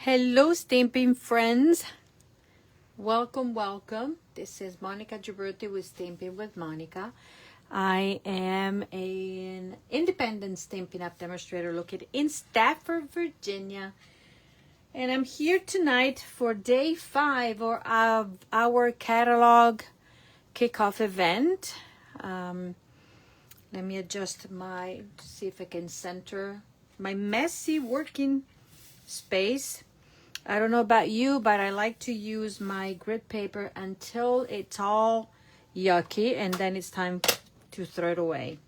Hello, Stampin' friends. Welcome, welcome. This is Monica Gibberti with Stampin' with Monica. I am an independent Stampin' Up! Demonstrator located in Stafford, Virginia. And I'm here tonight for day 5 of our catalog kickoff event. Let me adjust to see if I can center my messy working space. I don't know about you, but I like to use my grid paper until it's all yucky, and then it's time to throw it away.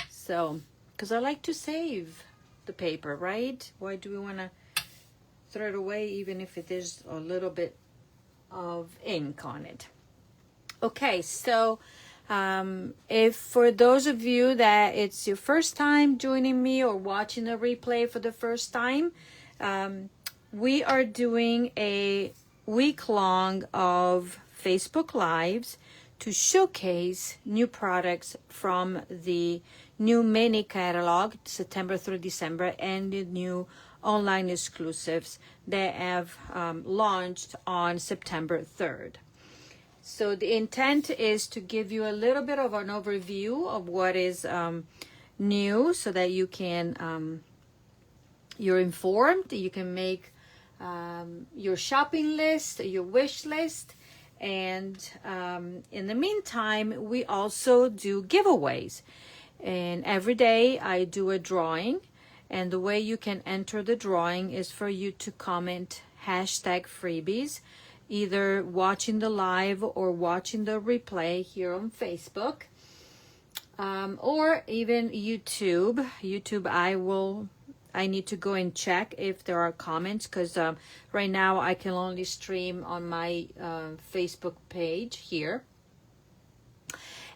So, because I like to save the paper, right? Why do we want to throw it away even if it is a little bit of ink on it? Okay, so if for those of you that it's your first time joining me or watching the replay for the first time, we are doing a week-long of Facebook Lives to showcase new products from the new mini catalog, September through December, and the new online exclusives that have launched on September 3rd. So the intent is to give you a little bit of an overview of what is new so that you can, you're informed, you can make your shopping list, your wish list, and in the meantime, we also do giveaways. And every day I do a drawing, and the way you can enter the drawing is for you to comment #freebies, either watching the live or watching the replay here on Facebook, or even YouTube. I need to go and check if there are comments, because right now I can only stream on my Facebook page here.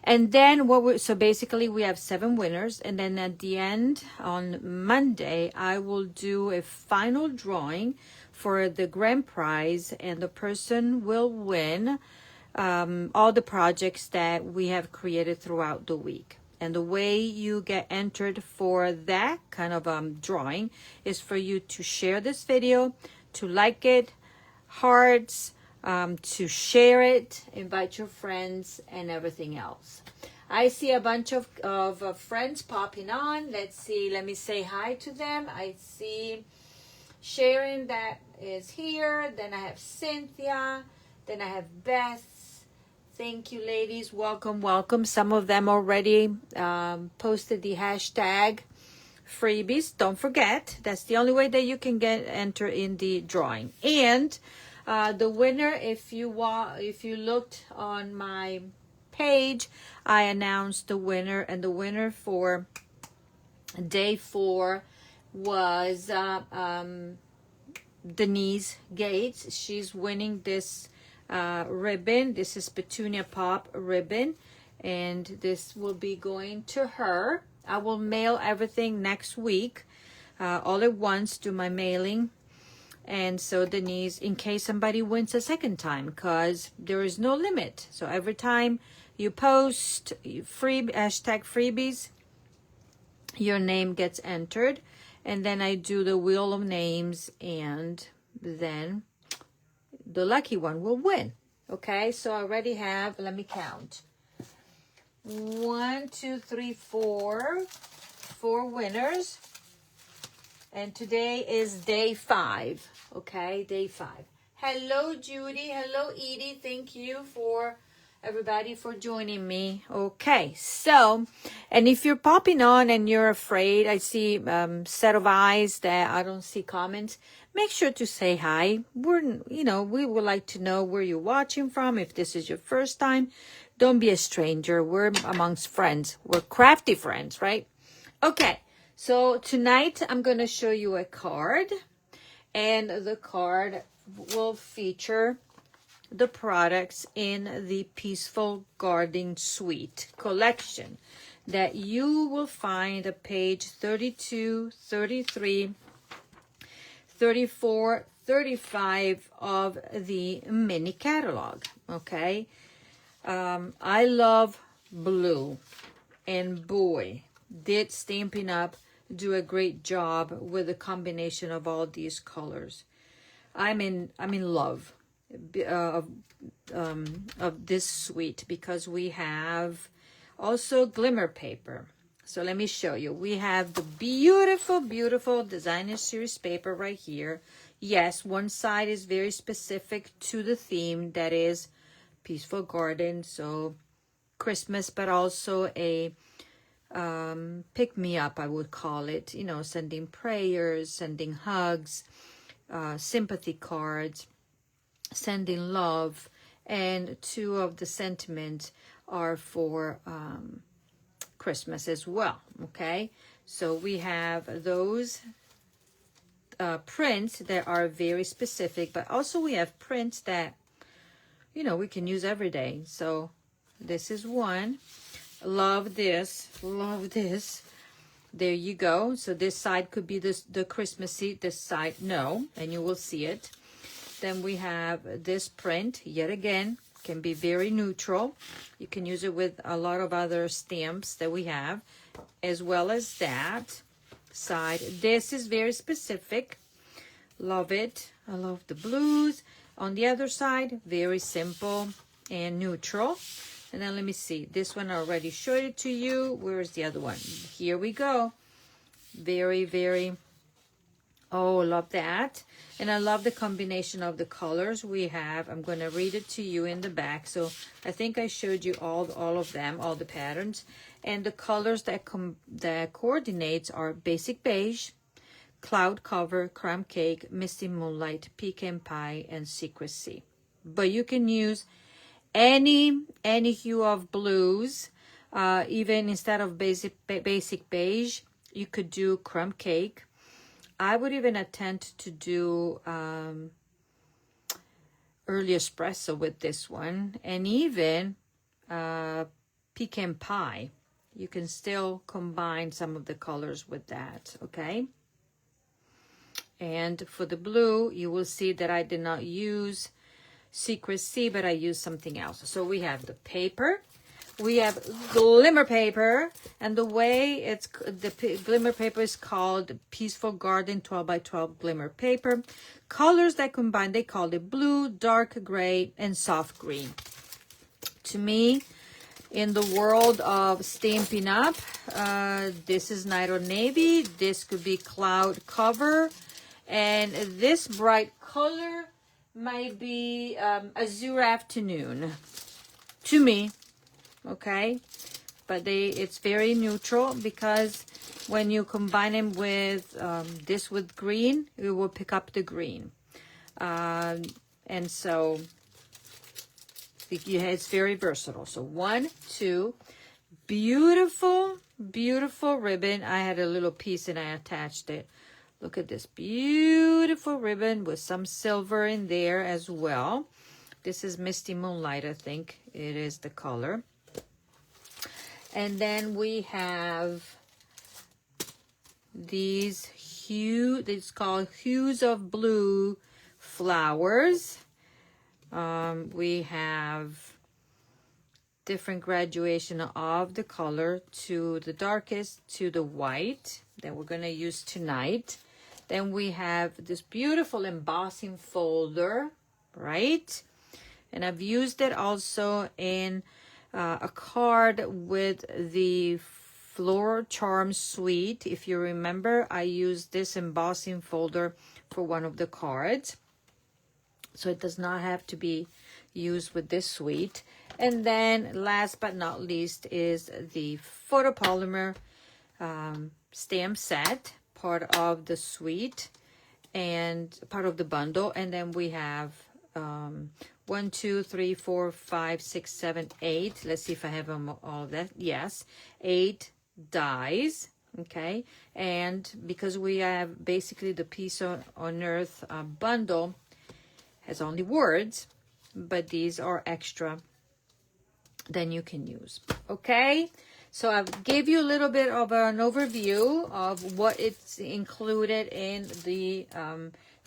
And then so basically we have 7 winners, and then at the end on Monday I will do a final drawing for the grand prize, and the person will win all the projects that we have created throughout the week. And the way you get entered for that kind of drawing is for you to share this video, to like it, hearts, to share it, invite your friends, and everything else. I see a bunch of friends popping on. Let's see. Let me say hi to them. I see Sharon that is here. Then I have Cynthia. Then I have Beth. Thank you, ladies. Welcome, welcome. Some of them already posted the #freebies. Don't forget, that's the only way that you can enter in the drawing. And the winner, if you looked on my page, I announced the winner, and the winner for day 4 was Denise Gates. She's winning this ribbon. This is Petunia Pop ribbon, and this will be going to her. I will mail everything next week, all at once, do my mailing. And so Denise, in case somebody wins a second time, because there is no limit. So every time you post #freebies, your name gets entered, and then I do the wheel of names, and then the lucky one will win. Okay, so I already have, let me count. 1, 2, 3, 4 winners. And today is day 5. Okay, day 5. Hello, Judy. Hello, Edie. Thank you for everybody for joining me. Okay, so, and if you're popping on and you're afraid, I see set of eyes that I don't see comments, make sure to say hi. We would like to know where you're watching from. If this is your first time, don't be a stranger. We're amongst friends. We're crafty friends, right? Okay, so tonight I'm going to show you a card, and the card will feature the products in the Peaceful Gardening Suite collection that you will find at page 32, 33, 34, 35 of the mini catalog. Okay, I love blue, and boy, did Stampin' Up! Do a great job with the combination of all these colors. I'm in love of this suite because we have also glimmer paper. So let me show you. We have the beautiful, beautiful designer series paper right here. Yes, one side is very specific to the theme, that is Peaceful Garden, so Christmas, but also a pick-me-up, I would call it, you know, sending prayers, sending hugs, sympathy cards, sending love, and two of the sentiments are for Christmas as well. Okay, so we have those prints that are very specific, but also we have prints that, you know, we can use every day. So this is one. Love this, love this. There you go. So this side could be the Christmassy, this side no, and you will see it. Then we have this print, yet again, can be very neutral. You can use it with a lot of other stamps that we have, as well as that side. This is very specific. Love it. I love the blues. On the other side, very simple and neutral. And then let me see. This one I already showed it to you. Where's the other one? Here we go. Very, very... Oh, love that. And I love the combination of the colors we have. I'm going to read it to you in the back. So I think I showed you all of them, all the patterns. And the colors that coordinates are Basic Beige, Cloud Cover, Crumb Cake, Misty Moonlight, Pecan Pie, and Secrecy. But you can use any hue of blues. Even instead of basic beige, you could do Crumb Cake. I would even attempt to do early espresso with this one, and even pecan pie. You can still combine some of the colors with that, okay? And for the blue, you will see that I did not use Secrecy, but I used something else. So we have the paper. We have glimmer paper, and the way it's the glimmer paper is called Peaceful Garden 12 by 12 glimmer paper. Colors that combine, they call it blue, dark gray, and soft green. To me, in the world of Stampin' Up, this is Night or Navy. This could be Cloud Cover, and this bright color might be Azure Afternoon. To me. Okay, but it's very neutral, because when you combine them with this with green, it will pick up the green, and so it's very versatile. So 1, 2, beautiful, beautiful ribbon. I had a little piece and I attached it. Look at this beautiful ribbon with some silver in there as well. This is Misty Moonlight, I think it is the color. And then we have these it's called Hues of Blue flowers. We have different graduation of the color, to the darkest to the white that we're going to use tonight. Then we have this beautiful embossing folder, right? And I've used it also in a card with the Floral Charm Suite. If you remember, I used this embossing folder for one of the cards. So it does not have to be used with this suite. And then last but not least is the photopolymer stamp set, part of the suite and part of the bundle. And then we have 1, 2, 3, 4, 5, 6, 7, 8. Let's see if I have them all that. Yes, 8 dies. Okay, and because we have basically the Peace on Earth bundle has only words, but these are extra, then you can use. Okay, so I've gave you a little bit of an overview of what it's included in the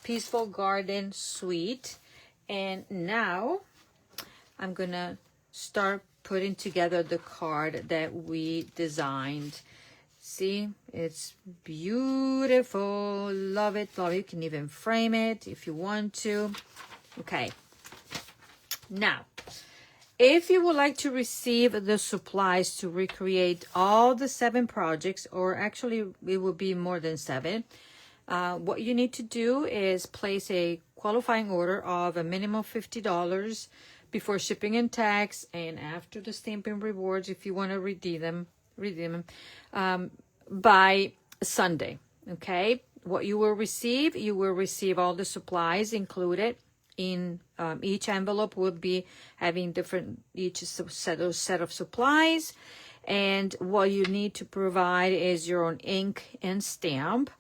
Peaceful Garden Suite. And now I'm gonna start putting together the card that we designed. See, it's beautiful. Love it, love it. You can even frame it if you want to. Okay. Now, if you would like to receive the supplies to recreate all the 7 projects, or actually it will be more than 7, what you need to do is place a qualifying order of a minimum $50 before shipping and tax, and after the Stampin' Rewards, if you want to redeem them by Sunday. Okay, what you will receive all the supplies included in each envelope. Will be having different each set of supplies, and what you need to provide is your own ink and stamp.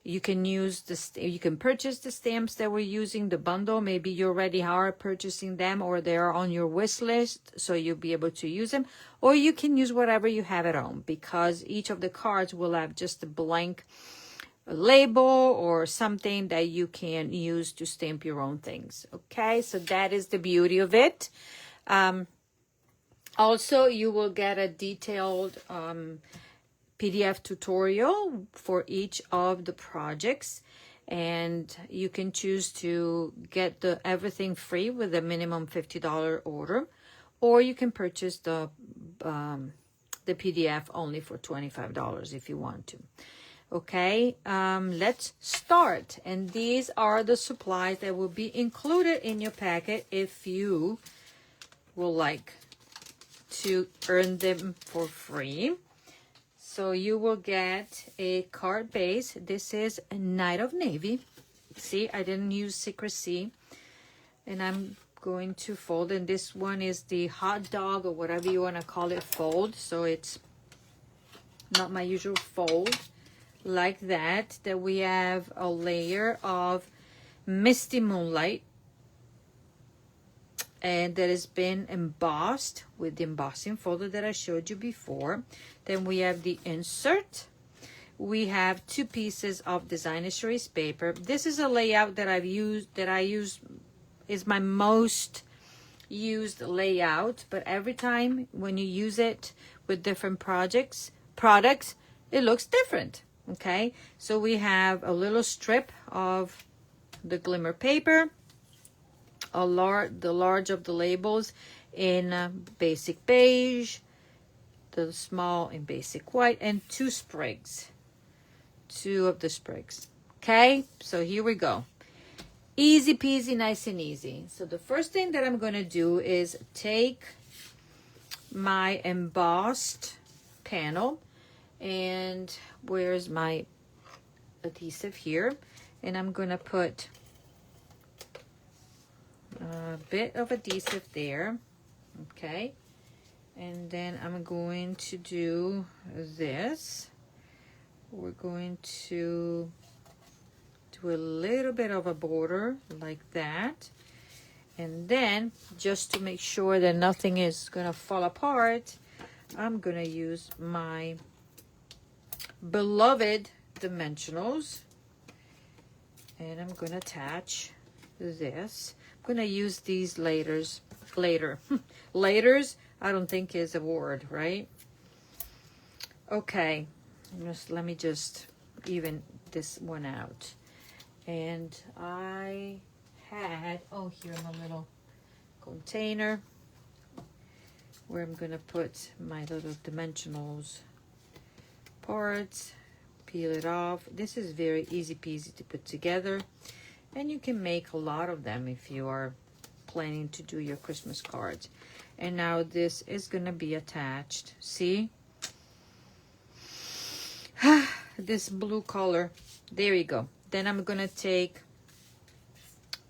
You can you can purchase the stamps that we're using, the bundle. Maybe you already are purchasing them, or they're on your wish list, so you'll be able to use them. Or you can use whatever you have at home, because each of the cards will have just a blank label or something that you can use to stamp your own things. Okay, so that is the beauty of it. Also, you will get a detailed PDF tutorial for each of the projects, and you can choose to get everything free with a minimum $50 order, or you can purchase the PDF only for $25 if you want to. Okay, let's start. And these are the supplies that will be included in your packet if you will like to earn them for free. So you will get a card base. This is a Night of Navy. See, I didn't use Secrecy. And I'm going to fold. And this one is the hot dog, or whatever you want to call it, fold. So it's not my usual fold like that. Then we have a layer of Misty Moonlight, and that has been embossed with the embossing folder that I showed you before. Then we have the insert. We have 2 pieces of designer series paper. This is a layout that I use is my most used layout, but every time when you use it with different products, it looks different. Okay, so we have a little strip of the glimmer paper, the large of the labels in basic beige, the small in basic white, and 2 sprigs, 2 of the sprigs. Okay, so here we go. Easy peasy, nice and easy. So the first thing that I'm going to do is take my embossed panel, and where's my adhesive here, and I'm going to put a bit of adhesive there. Okay, and then I'm going to do this. We're going to do a little bit of a border like that, and then just to make sure that nothing is gonna fall apart, I'm gonna use my beloved dimensionals, and I'm gonna attach this. I'm gonna use these later. Laters, I don't think is a word, right? Okay, let me just even this one out. And I had, here my little container where I'm gonna put my little dimensionals parts, peel it off. This is very easy peasy to put together, and you can make a lot of them if you are planning to do your Christmas cards. And now this is gonna be attached. See? This blue color. There you go. Then I'm gonna take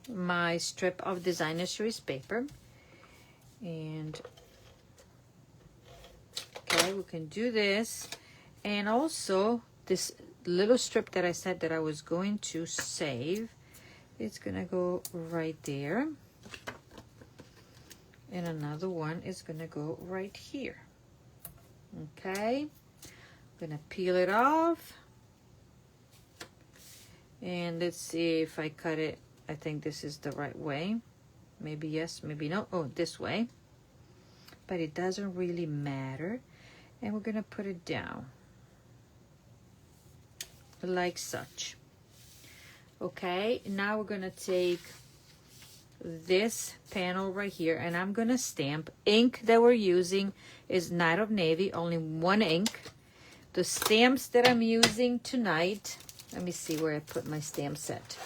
my strip of designer series paper, and okay, we can do this. And also this little strip that I said that I was going to save, it's gonna go right there, and another one is gonna go right here. Okay, I'm gonna peel it off, and let's see if I cut it. I think this is the right way. Maybe yes, maybe no. Oh, this way. But it doesn't really matter. And we're gonna put it down. like such. Okay, now we're gonna take this panel right here and I'm gonna stamp. Ink that we're using is Night of Navy, only one ink. The stamps that I'm using tonight, let me see where I put my stamp set,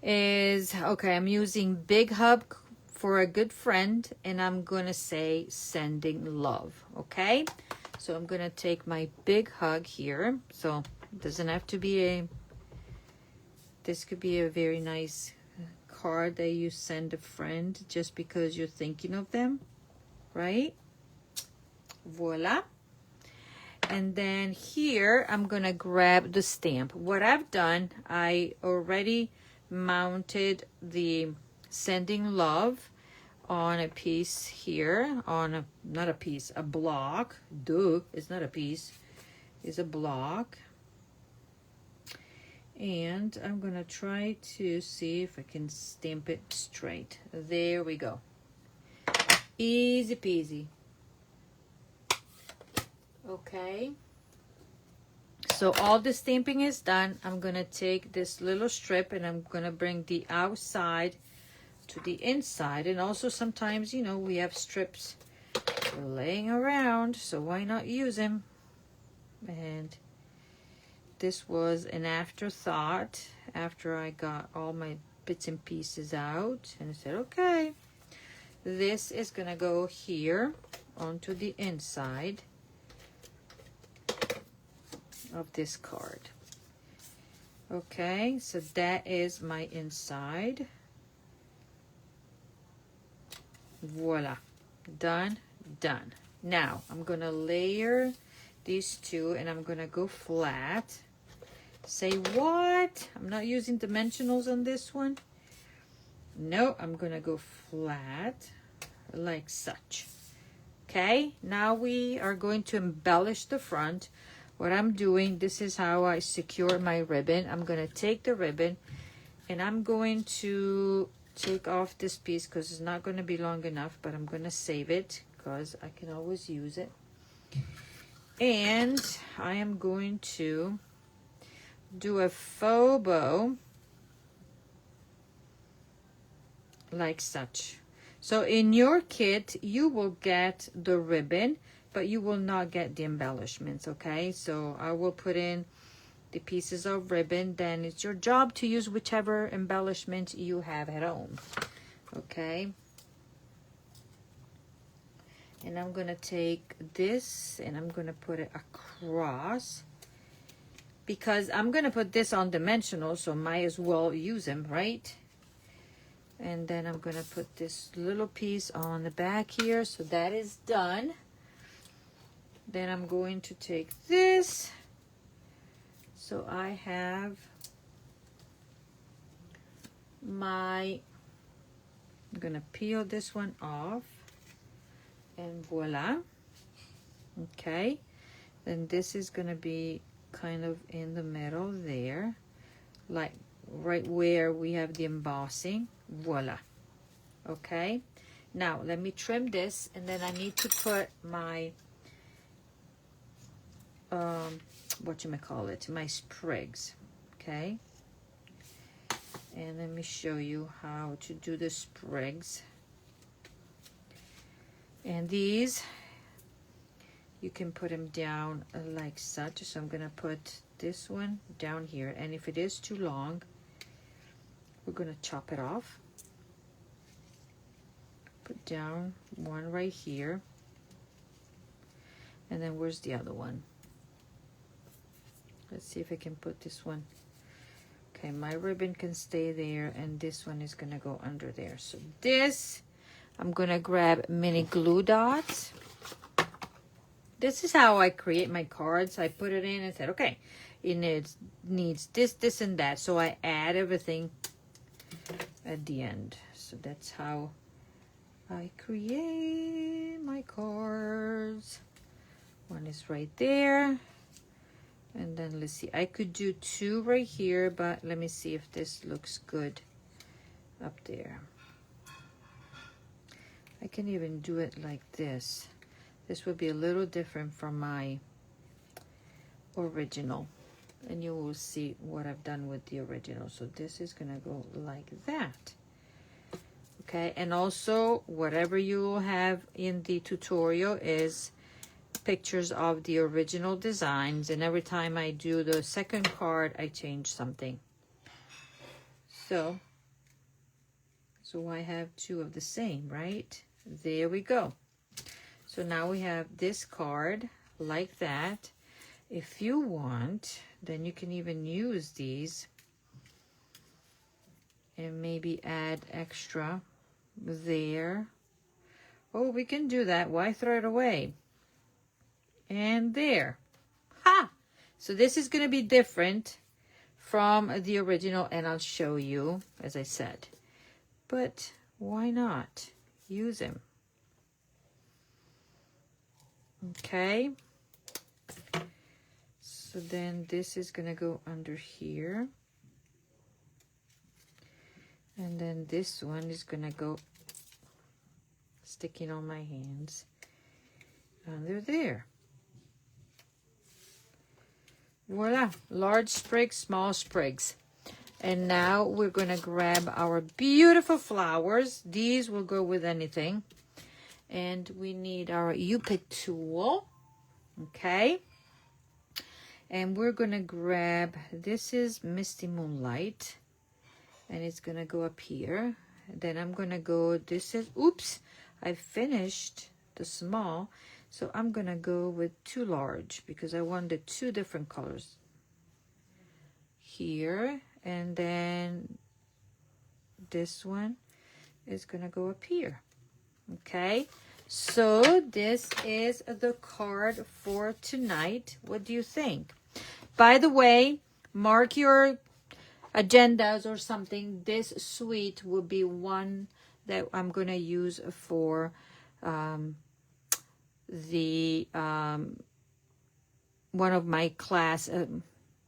is, okay, I'm using Big Hug for a good friend, and I'm gonna say sending love. Okay, so I'm gonna take my Big Hug here, so it doesn't have to be a, this could be a very nice card that you send a friend just because you're thinking of them, right? Voila. And then here I'm gonna grab the stamp. What I've done, I already mounted the sending love on a piece here, on a, not a piece, a block. Duh, it's not a piece, it's a block. And I'm gonna try to see if I can stamp it straight. There we go. Easy peasy. Okay, so all the stamping is done. I'm gonna take this little strip and I'm gonna bring the outside to the inside. And also sometimes, you know, we have strips laying around, so why not use them? And this was an afterthought after I got all my bits and pieces out, and I said, okay, this is gonna go here onto the inside of this card. Okay, so that is my inside. Voila, done. Now I'm gonna layer these two and I'm gonna go flat. Say what? I'm not using dimensionals on this one. No, I'm gonna go flat like such. Okay, now we are going to embellish the front. What I'm doing, this is how I secure my ribbon. I'm gonna take the ribbon and I'm going to take off this piece because it's not gonna be long enough, but I'm gonna save it because I can always use it. And I am going to do a faux bow like such. So in your kit, you will get the ribbon, but you will not get the embellishments, okay? So I will put in the pieces of ribbon, then it's your job to use whichever embellishment you have at home, okay? And I'm gonna take this and I'm gonna put it across because I'm gonna put this on dimensional, so might as well use them, right? And then I'm gonna put this little piece on the back here, so that is done. Then I'm going to take this, so I have my, I'm gonna peel this one off, and voila. Okay, then this is gonna be kind of in the middle there, like right where we have the embossing. Voila. Okay, now let me trim this, and then I need to put my my sprigs. Okay, and let me show you how to do the sprigs. And these, you can put them down like such. So I'm gonna put this one down here, and if it is too long, we're gonna chop it off. Put down one right here, and then where's the other one? Let's see if I can put this one. Okay, my ribbon can stay there, and this one is gonna go under there. So this, I'm gonna grab mini glue dots. This is how I create my cards. I put it in and said, okay, it needs this, this, and that. So I add everything at the end. So that's how I create my cards. One is right there. And then let's see, I could do two right here, but let me see if this looks good up there. I can even do it like this. This would be a little different from my original, and you will see what I've done with the original. So this is gonna go like that. Okay, and also whatever you have in the tutorial is pictures of the original designs, and every time I do the second card I change something. So I have two of the same, right? There we go. So now we have this card like that. If you want, then you can even use these and maybe add extra there. Oh, we can do that. Why throw it away? And there. Ha! So this is going to be different from the original, and I'll show you, as I said. But why not use them? Okay. So then this is going to go under here. And then this one is going to go sticking on my hands under there. Voila, large sprigs, small sprigs. And now we're going to grab our beautiful flowers. These will go with anything. And we need our U-pick tool. Okay. And we're going to grab, this is Misty Moonlight. And it's going to go up here. Then I'm going to go, this is, oops, I finished the small. So I'm going to go with 2 large because I wanted 2 different colors. Here, and then this one is going to go up here. Okay, so this is the card for tonight. What do you think? By the way, mark your agendas or something. This suite will be one that I'm going to use for the one of my class,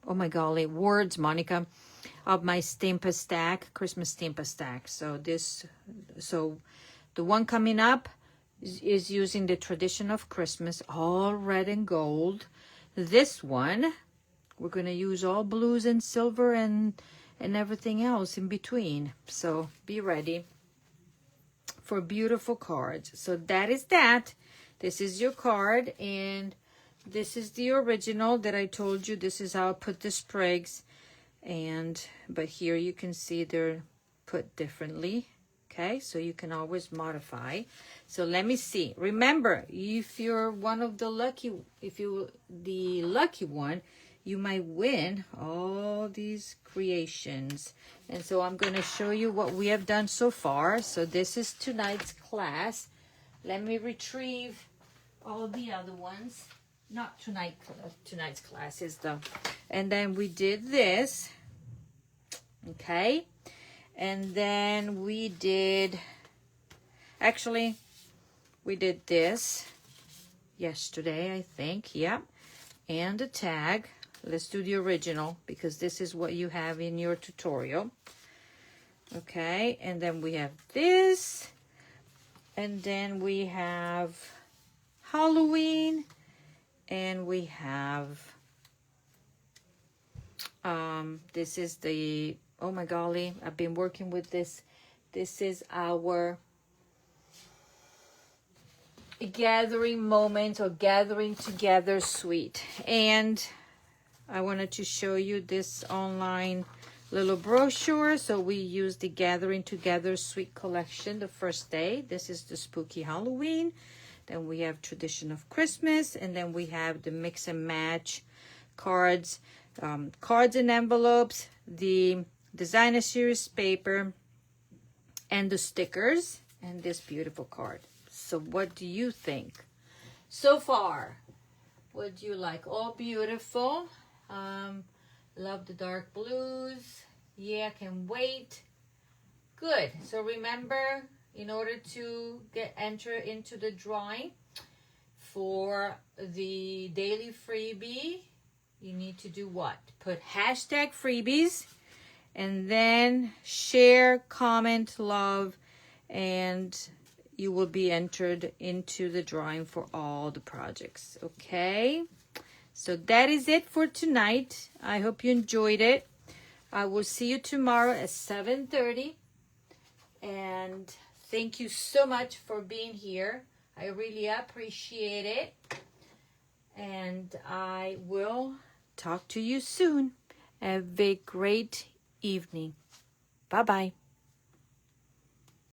oh my golly, words, Monica, of my Stampa stack, Christmas Stampa stack. So the one coming up is using the tradition of Christmas, all red and gold. This one, we're going to use all blues and silver and everything else in between. So be ready for beautiful cards. So that is that. This is your card, and this is the original that I told you. This is how I put the sprigs, but here you can see they're put differently. Okay, so you can always modify. So let me see. Remember, if you're one of the lucky, the lucky one, you might win all these creations. And so I'm going to show you what we have done so far. So this is tonight's class. Let me retrieve all the other ones. Not tonight's class is and then we did this. Okay. And then we did this yesterday, I think. Yep. And the tag. Let's do the original because this is what you have in your tutorial. Okay. And then we have this. And then we have Halloween. And we have, this is the, oh my golly, I've been working with this. This is our gathering moment or gathering together suite. And I wanted to show you this online little brochure. So we used the Gathering Together Suite collection the first day. This is the Spooky Halloween. Then we have Tradition of Christmas, and then we have the Mix and Match cards, cards and envelopes, the Designer Series paper, and the stickers, and this beautiful card. So what do you think? So far, what do you like? All beautiful. Love the dark blues. Yeah, can wait. Good. So remember, in order to enter into the drawing for the daily freebie, you need to do what? Put hashtag freebies and then share, comment, love, and you will be entered into the drawing for all the projects. Okay? So that is it for tonight. I hope you enjoyed it. I will see you tomorrow at 7:30. And thank you so much for being here. I really appreciate it. And I will talk to you soon. Have a great evening. Bye-bye.